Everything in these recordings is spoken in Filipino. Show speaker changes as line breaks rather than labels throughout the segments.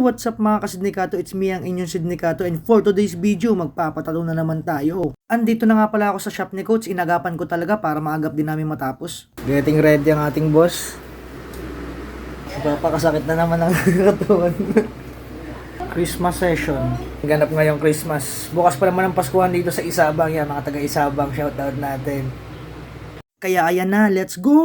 What's up mga kasidnikato? It's me ang inyong Sidnikato, and for today's video, magpapatalo na naman tayo. Andito na nga pala ako sa shop ni Coach, inagapan ko talaga para maagap din namin matapos. Getting ready ang ating boss. Papakasakit na naman ang katawan. Christmas session. Ganap ngayong Christmas. Bukas pa naman ang Paskuhan dito sa Isabang. Yan, mga taga Isabang, shoutout natin. Kaya ayan na, let's go!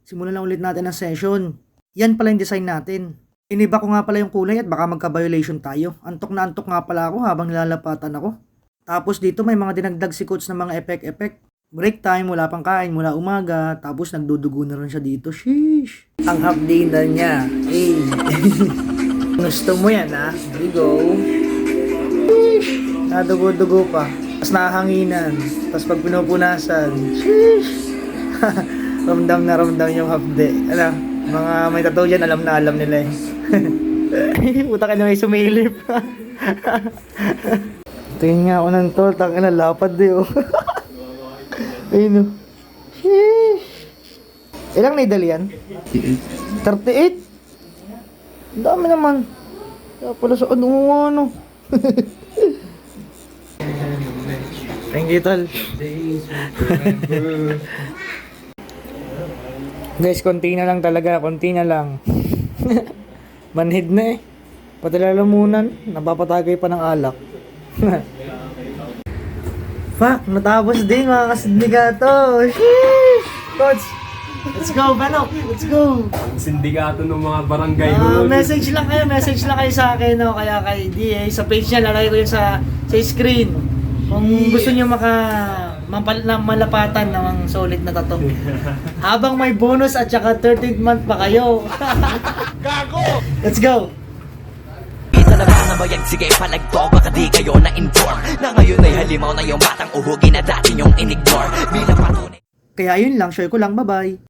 Simulan na ulit natin ang session. Yan pala yung design natin. Iniba ko nga pala yung kulay at baka magka-violation tayo. Antok na antok nga pala ako habang nilalapatan ako. Tapos dito may mga dinagdag si Coach ng mga effect. Break time, wala pang kain mula umaga. Tapos nagdudugo na rin siya dito. Sheesh! Ang hapdi na niya. Hey! Gusto mo yan ha? Here we go. Sheesh! Nadugo-dugo pa. Tapos nahanginan. Tapos pag pinupunasan. Sheesh! ramdam na ramdam yung hapdi. Ano? Mga may tattoo dyan, alam na alam nila eh. Puta ka na may sumilip. Tingin nga ako ng tol, tangin na lapad eh oh. Ayun oh. Sheesh. Ilang naidali yan? 38. Ang dami naman. Kaya pala sa ano. Thank you tol. Guys, konti na lang talaga, konti na lang. Manhid na eh. Pati lalamunan, napapatagay pa ng alak. Fuck, natapos din mga kasidnikato. Sheesh! Coach, let's go, Banok, let's go.
Ang sindikato ng mga barangay
Message lang kayo sa akin, no? Kaya kay DA, sa page niya, lalagay ko yun sa screen. Kung gusto niyo malapatan ng solid na tattoo. Habang may bonus at saka 13th month pa kayo. Gago! Let's go!
Isa na ba na bayag? Sige palagto, baka di kayo na-inform na ngayon ay halimaw na yung batang uhugin na dati yung in-ignore. Bilang patunay.
Kaya yun lang, share ko lang, bye-bye.